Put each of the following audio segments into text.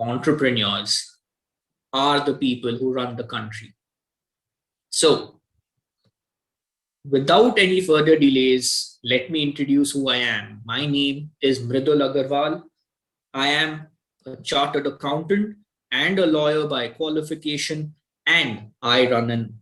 entrepreneurs are the people who run the country. So, without any further delays, let me introduce who I am. My name is Mridul Agarwal. I am a chartered accountant and a lawyer by qualification, and I run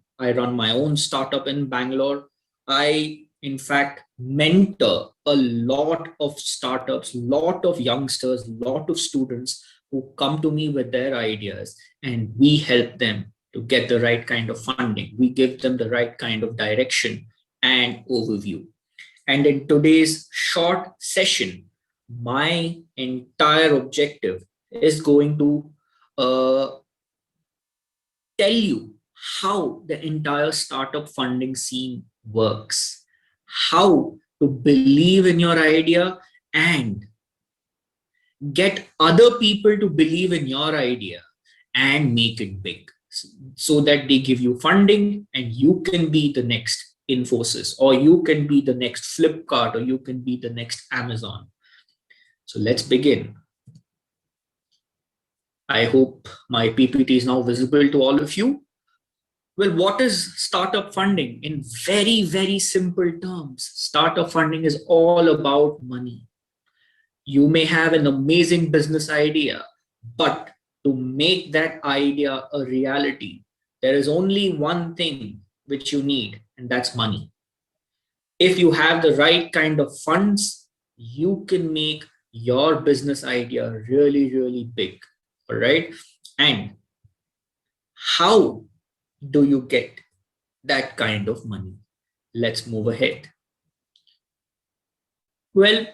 my own startup in Bangalore. I, in fact, mentor a lot of startups, lot of youngsters, lot of students who come to me with their ideas, and we help them to get the right kind of funding. We give them the right kind of direction and overview. And in today's short session, my entire objective is going to uh, tell you how the entire startup funding scene works, how to believe in your idea and get other people to believe in your idea and make it big so that they give you funding and you can be the next Infosys, or you can be the next Flipkart, or you can be the next Amazon. So let's begin. I hope my PPT is now visible to all of you. Well, what is startup funding? In very, very simple terms, startup funding is all about money. You may have an amazing business idea, but to make that idea a reality, there is only one thing which you need, and that's money. If you have the right kind of funds, you can make your business idea really, really big. All right. And how do you get that kind of money? Let's move ahead. Well,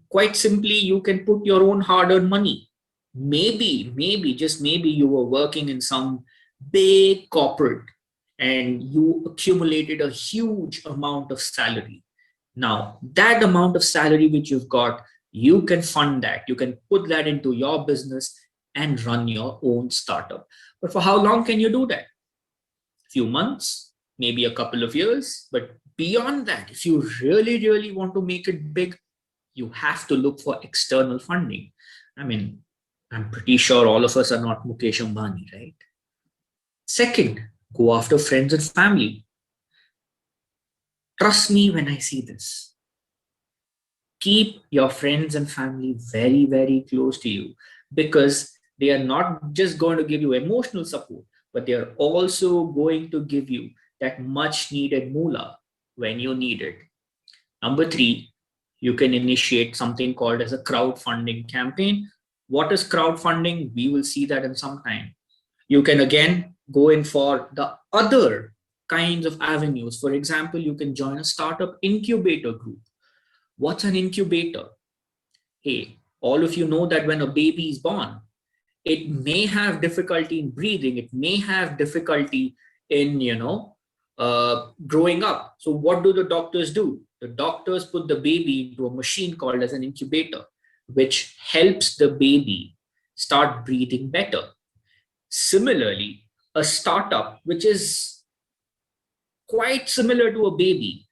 quite simply, you can put your own hard-earned money. Maybe, just maybe you were working in some big corporate and you accumulated a huge amount of salary. Now, that amount of salary which you've got, you can fund that. You can put that into your business and run your own startup. But for how long can you do that? Few months, maybe a couple of years. But beyond that, if you really, really want to make it big, you have to look for external funding. I mean, I'm pretty sure all of us are not Mukesh Ambani, right? Second, go after friends and family. Trust me when I see this. Keep your friends and family very, very close to you, because they are not just going to give you emotional support, but they are also going to give you that much needed moolah when you need it. Number three, you can initiate something called as a crowdfunding campaign. What is crowdfunding? We will see that in some time. You can again go in for the other kinds of avenues. For example, you can join a startup incubator group. What's an incubator? Hey, all of you know that when a baby is born, it may have difficulty in breathing. It may have difficulty in, growing up. So what do the doctors do? The doctors put the baby into a machine called as an incubator, which helps the baby start breathing better. Similarly, a startup, which is quite similar to a baby,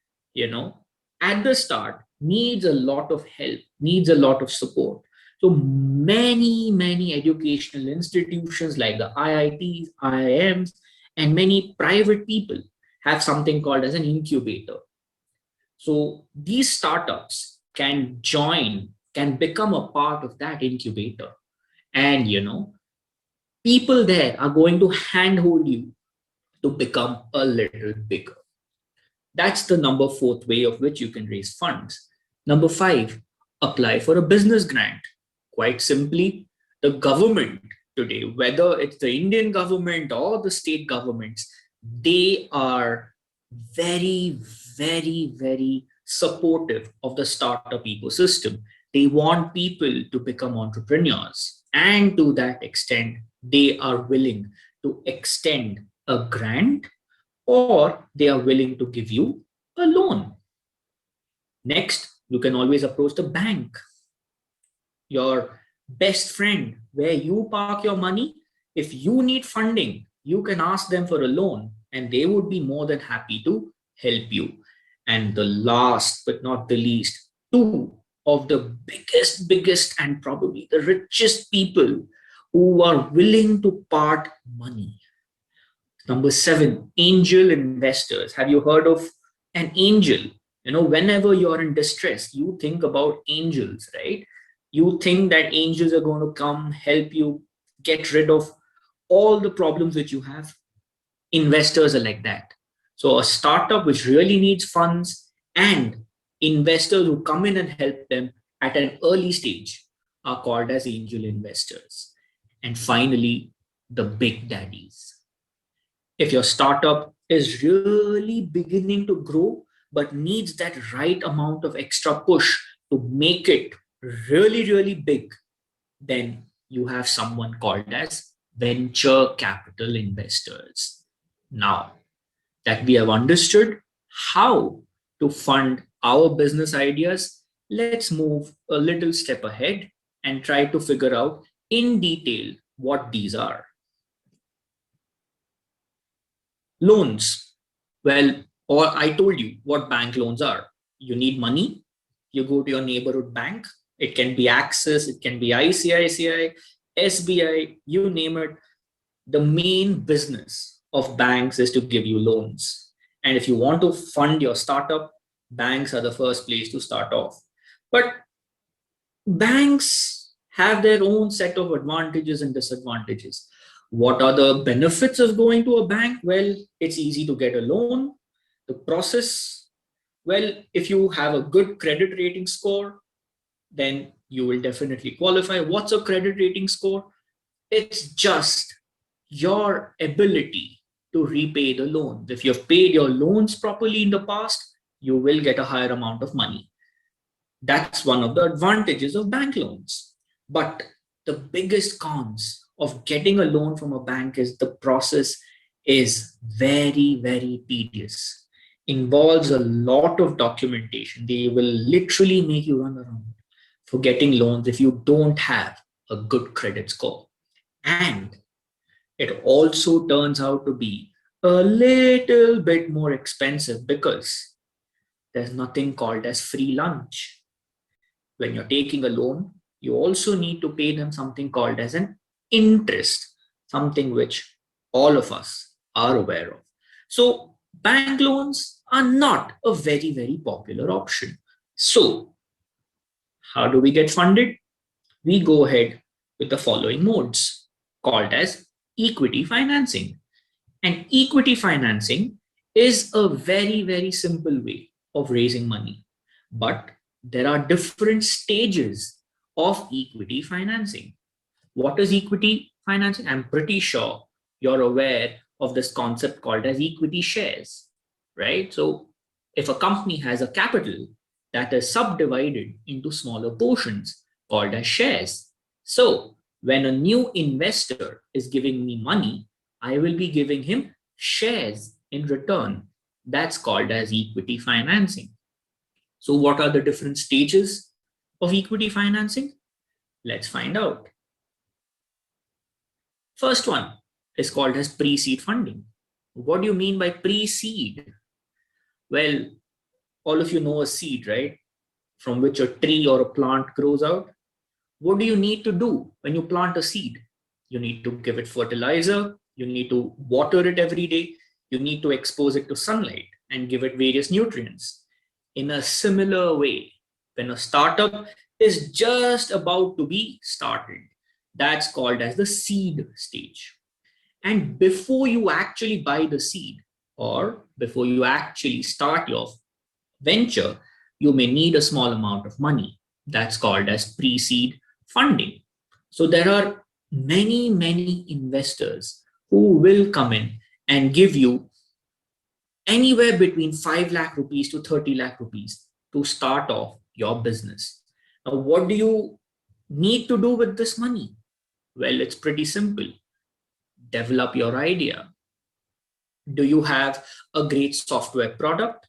at the start needs a lot of help, needs a lot of support. So many educational institutions like the IITs, IIMs, and many private people have something called as an incubator. So these startups can become a part of that incubator. And, people there are going to handhold you to become a little bigger. That's the number fourth way of which you can raise funds. Number five, apply for a business grant. Quite simply, the government today, whether it's the Indian government or the state governments, they are very, very, very supportive of the startup ecosystem. They want people to become entrepreneurs. And to that extent, they are willing to extend a grant, or they are willing to give you a loan. Next, you can always approach the bank, your best friend, where you park your money. If you need funding, you can ask them for a loan and they would be more than happy to help you. And the last but not the least, two of the biggest and probably the richest people who are willing to part money. Number 7, angel investors. Have you heard of an angel? Whenever you're in distress, you think about angels, right? You think that angels are going to come help you get rid of all the problems that you have. Investors are like that. So a startup which really needs funds and investors who come in and help them at an early stage are called as angel investors. And finally, the big daddies. If your startup is really beginning to grow but needs that right amount of extra push to make it really, really big, then you have someone called as venture capital investors. Now that we have understood how to fund our business ideas, let's move a little step ahead and try to figure out in detail what these are. Loans. Well, or I told you what bank loans are. You need money, you go to your neighborhood bank. It can be Axis, it can be ICICI, SBI, you name it. The main business of banks is to give you loans. And if you want to fund your startup, banks are the first place to start off. But banks have their own set of advantages and disadvantages. What are the benefits of going to a bank? Well, it's easy to get a loan. The process, well, if you have a good credit rating score, then you will definitely qualify. What's a credit rating score? It's just your ability to repay the loans. If you've paid your loans properly in the past, you will get a higher amount of money. That's one of the advantages of bank loans. But the biggest cons of getting a loan from a bank is the process is very, very tedious. Involves a lot of documentation. They will literally make you run around for getting loans if you don't have a good credit score. And it also turns out to be a little bit more expensive because there's nothing called as free lunch. When you're taking a loan, you also need to pay them something called as an interest, something which all of us are aware of. So bank loans are not a very, very popular option. So how do we get funded? We go ahead with the following modes called as equity financing. And equity financing is a very, very simple way of raising money. But there are different stages of equity financing. What is equity financing? I'm pretty sure you're aware of this concept called as equity shares, right? So if a company has a capital that is subdivided into smaller portions called as shares. So when a new investor is giving me money, I will be giving him shares in return. That's called as equity financing. So what are the different stages of equity financing? Let's find out. First one is called as pre-seed funding. What do you mean by pre-seed? Well, all of you know a seed, right? From which a tree or a plant grows out. What do you need to do when you plant a seed? You need to give it fertilizer. You need to water it every day. You need to expose it to sunlight and give it various nutrients. In a similar way, when a startup is just about to be started, that's called as the seed stage. And before you actually buy the seed or before you actually start your venture, you may need a small amount of money. That's called as pre-seed funding. So there are many, many investors who will come in and give you anywhere between 5 lakh rupees to 30 lakh rupees to start off your business. Now, what do you need to do with this money? Well, it's pretty simple. Develop your idea. Do you have a great software product?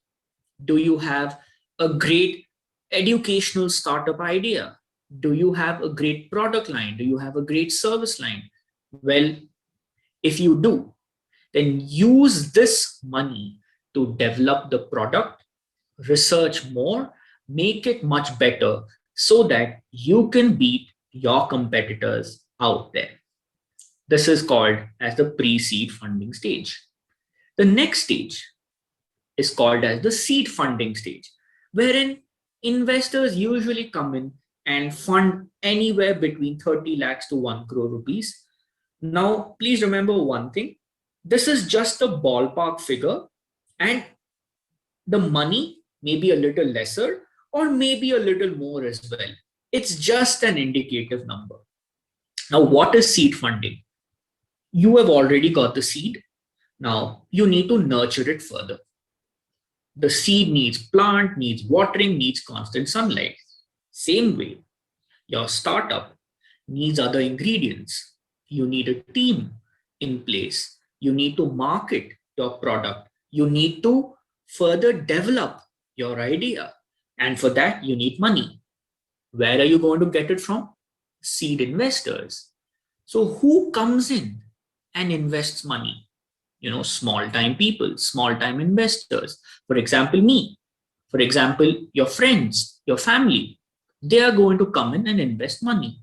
Do you have a great educational startup idea? Do you have a great product line? Do you have a great service line? Well, if you do, then use this money to develop the product, research more, make it much better so that you can beat your competitors out there. This is called as the pre-seed funding stage. The next stage is called as the seed funding stage, wherein investors usually come in and fund anywhere between 30 lakhs to 1 crore rupees. Now, please remember one thing. This is just a ballpark figure, and the money may be a little lesser or maybe a little more as well. It's just an indicative number. Now, what is seed funding? You have already got the seed. Now, you need to nurture it further. The seed needs plant, needs watering, needs constant sunlight. Same way, your startup needs other ingredients. You need a team in place. You need to market your product. You need to further develop your idea. And for that, you need money. Where are you going to get it from? Seed investors. So who comes in and invests money? Small time people, small time investors. For example, me. For example, your friends, your family. They are going to come in and invest money.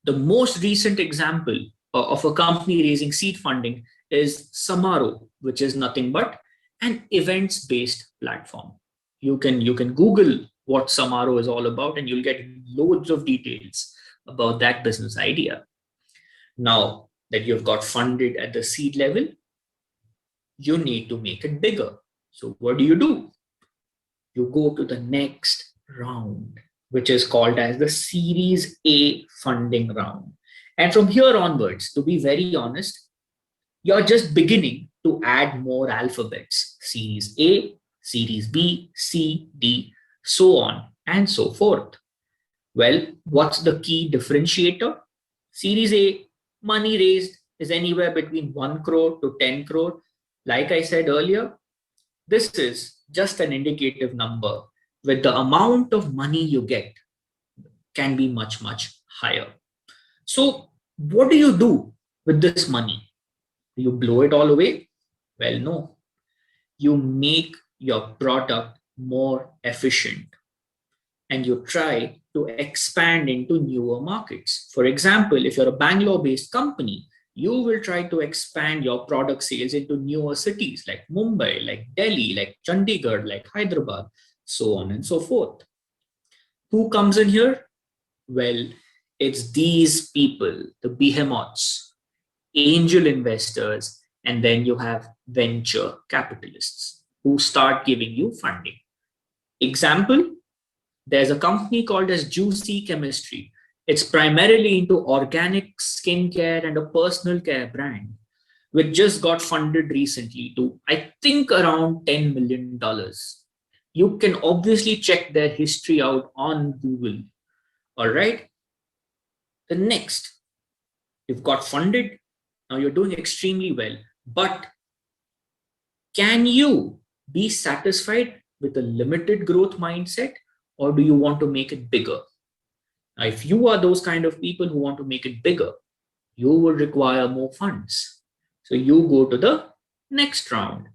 The most recent example of a company raising seed funding is Samaro, which is nothing but an events-based platform. You can Google what Samaro is all about, and you'll get loads of details about that business idea. Now that you've got funded at the seed level, you need to make it bigger. So what do? You go to the next round, which is called as the Series A funding round. And from here onwards, to be very honest, you're just beginning to add more alphabets. Series A, Series B, C, D, so on and so forth. Well, what's the key differentiator? Series A, money raised is anywhere between 1 crore to 10 crore. Like I said earlier, this is just an indicative number, with the amount of money you get can be much, much higher. So what do you do with this money? Do you blow it all away? Well, no. You make your product more efficient and you try to expand into newer markets. For example, if you're a Bangalore-based company, you will try to expand your product sales into newer cities like Mumbai, like Delhi, like Chandigarh, like Hyderabad, so on and so forth. Who comes in here? Well, it's these people, the behemoths, angel investors, and then you have venture capitalists who start giving you funding. Example, there's a company called as Juicy Chemistry. It's primarily into organic skincare and a personal care brand, which just got funded recently to, I think, around $10 million. You can obviously check their history out on Google. All right. The next, you've got funded. Now you're doing extremely well. But can you be satisfied with a limited growth mindset, or do you want to make it bigger? Now, if you are those kind of people who want to make it bigger, you will require more funds. So you go to the next round,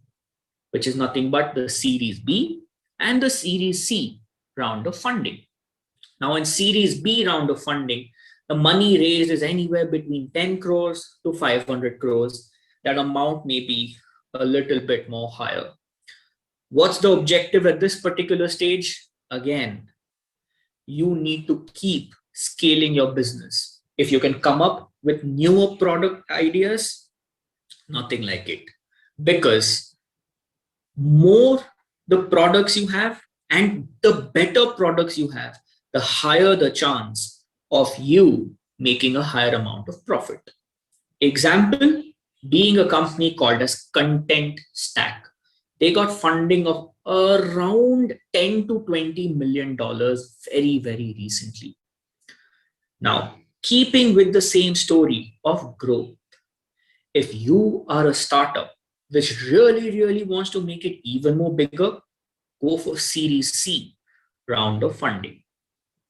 which is nothing but the Series B and the Series C round of funding. Now in Series B round of funding, the money raised is anywhere between 10 crores to 500 crores. That amount may be a little bit more higher. What's the objective at this particular stage? Again, you need to keep scaling your business. If you can come up with newer product ideas, nothing like it. Because more the products you have and the better products you have, the higher the chance of you making a higher amount of profit. Example, being a company called as Content Stack. They got funding of around 10 to 20 million dollars very, very recently. Now, keeping with the same story of growth, if you are a startup which really wants to make it even more bigger, go for Series C round of funding.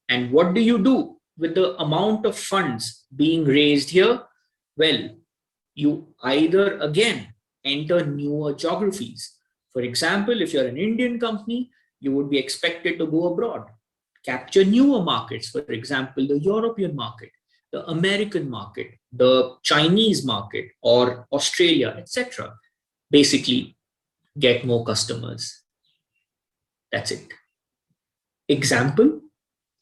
And what do you do with the amount of funds being raised here? Well, you either again enter newer geographies. For example, if you're an Indian company, you would be expected to go abroad, capture newer markets, for example, the European market, the American market, the Chinese market, or Australia, etc. Basically, get more customers. That's it. Example,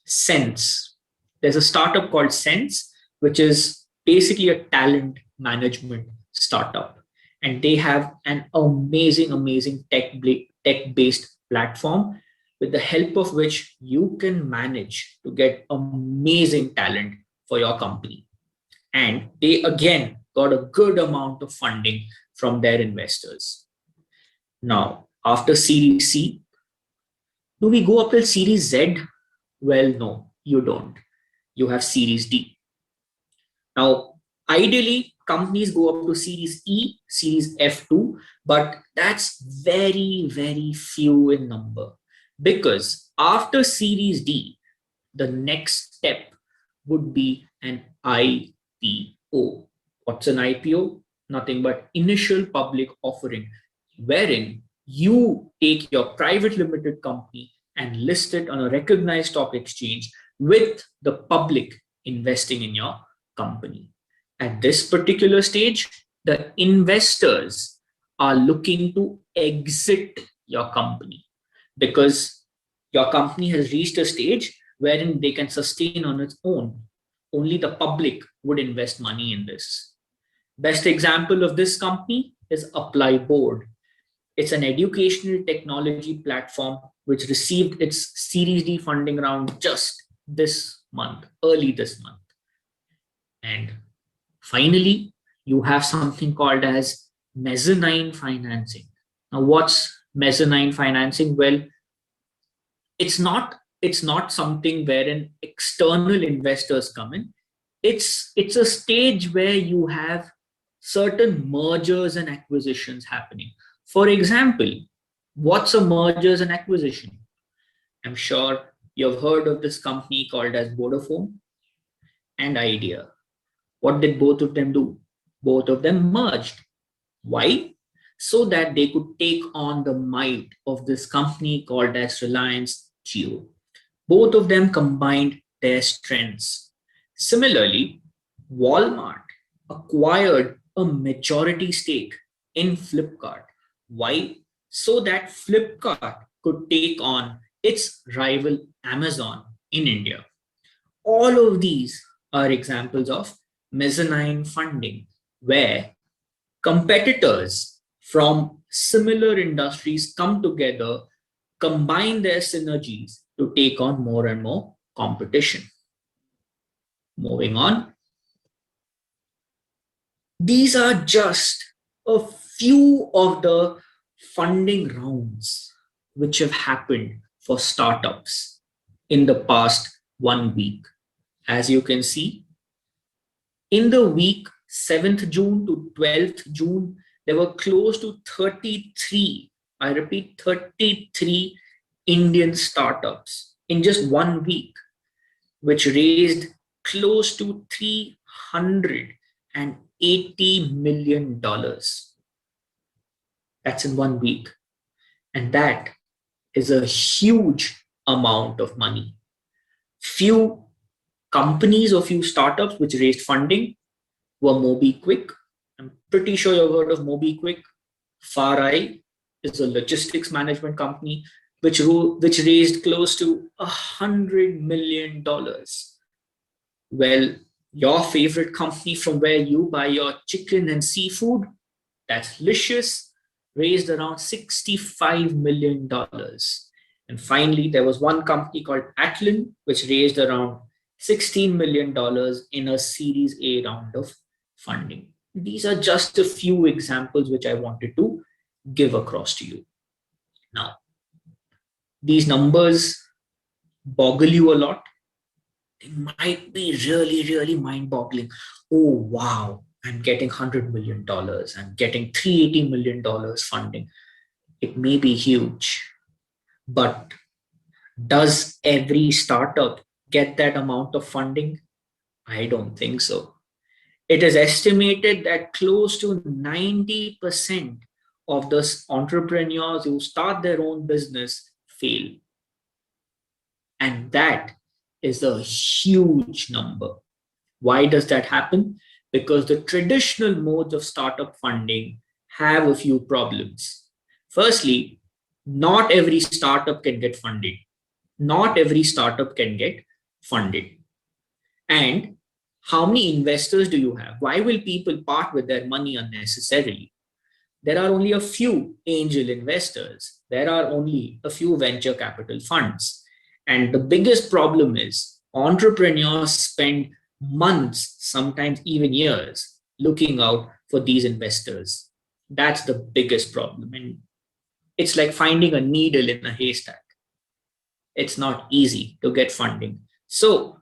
Sense. There's a startup called Sense, which is basically a talent management startup. And they have an amazing tech-based platform with the help of which you can manage to get amazing talent for your company. And they again got a good amount of funding from their investors. Now, after Series C, do we go up till Series Z? Well, no, you don't. You have Series D. Now, ideally, companies go up to Series E, Series F2, but that's very few in number. Because after Series D, the next step would be an IPO. What's an IPO? Nothing but initial public offering, wherein you take your private limited company and list it on a recognized stock exchange with the public investing in your company. At this particular stage, the investors are looking to exit your company because your company has reached a stage wherein they can sustain on its own. Only the public would invest money in this. Best example of this company is Apply Board. It's an educational technology platform which received its Series D funding round just this month, early this month. And finally, you have something called as mezzanine financing. Now, what's mezzanine financing? Well, it's not something wherein external investors come in. It's a stage where you have certain mergers and acquisitions happening. For example, what's a mergers and acquisition? I'm sure you've heard of this company called as Vodafone and Idea. What did both of them do? Both of them merged. Why? So that they could take on the might of this company called as Reliance Jio. Both of them combined their strengths. Similarly, Walmart acquired a majority stake in Flipkart. Why? So that Flipkart could take on its rival Amazon in India. All of these are examples of mezzanine funding, where competitors from similar industries come together, combine their synergies to take on more and more competition. Moving on. These are just a few of the funding rounds which have happened for startups in the past 1 week. As you can see, in the week 7th June to 12th June, there were close to 33, I repeat, 33 Indian startups in just 1 week, which raised close to $380 million. That's in 1 week. And that is a huge amount of money. Few companies or few startups which raised funding were MobiKwik. I'm pretty sure you've heard of MobiKwik. Farai is a logistics management company which raised close to $100 million. Well, your favorite company from where you buy your chicken and seafood, that's Licious, raised around $65 million. And finally, there was one company called Atlin, which raised around $16 million in a Series A round of funding. These are just a few examples which I wanted to give across to you. Now, these numbers boggle you a lot. They might be really mind-boggling. Oh, wow, I'm getting $100 million. I'm getting $380 million funding. It may be huge, but does every startup get that amount of funding? I don't think so. It is estimated that close to 90% of the entrepreneurs who start their own business fail. And that is a huge number. Why does that happen? Because the traditional modes of startup funding have a few problems. Firstly, not every startup can get funded. Not every startup can get funded. And how many investors do you have? Why will people part with their money unnecessarily? There are only a few angel investors. There are only a few venture capital funds. And the biggest problem is entrepreneurs spend months, sometimes even years, looking out for these investors. That's the biggest problem. And it's like finding a needle in a haystack. It's not easy to get funding. So,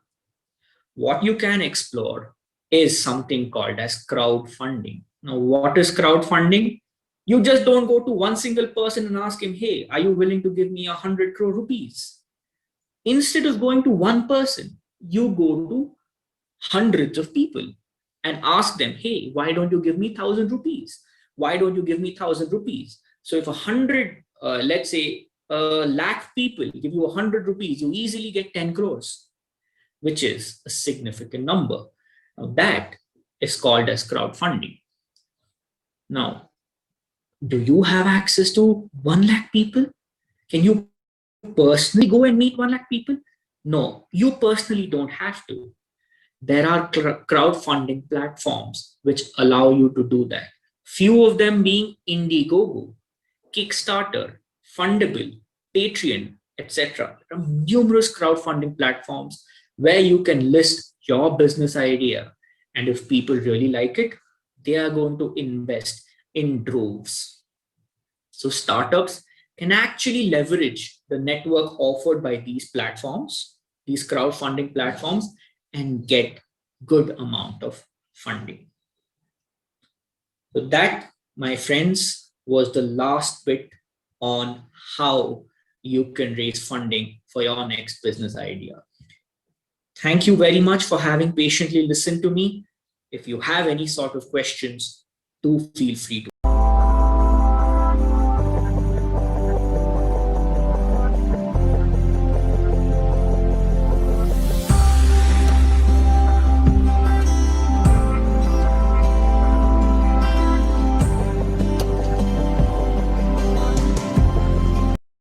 what you can explore is something called as crowdfunding. Now, what is crowdfunding? You just don't go to one single person and ask him, hey, are you willing to give me 100 crore rupees? Instead of going to one person, you go to hundreds of people and ask them, hey, why don't you give me 1,000 rupees? Why don't you give me 1,000 rupees? So if 100, let's say a lakh people give you 100 rupees, you easily get 10 crores, which is a significant number. Now that is called as crowdfunding. Now, do you have access to 1 lakh people? Can you personally go and meet 1 lakh people? No, you personally don't have to. There are crowdfunding platforms which allow you to do that. Few of them being Indiegogo, Kickstarter, Fundable, Patreon, etc. There are numerous crowdfunding platforms where you can list your business idea. And if people really like it, they are going to invest in droves. So startups can actually leverage the network offered by these platforms, these crowdfunding platforms, and get good amount of funding. So that, my friends, was the last bit on how you can raise funding for your next business idea. Thank you very much for having patiently listened to me. If you have any sort of questions, do feel free to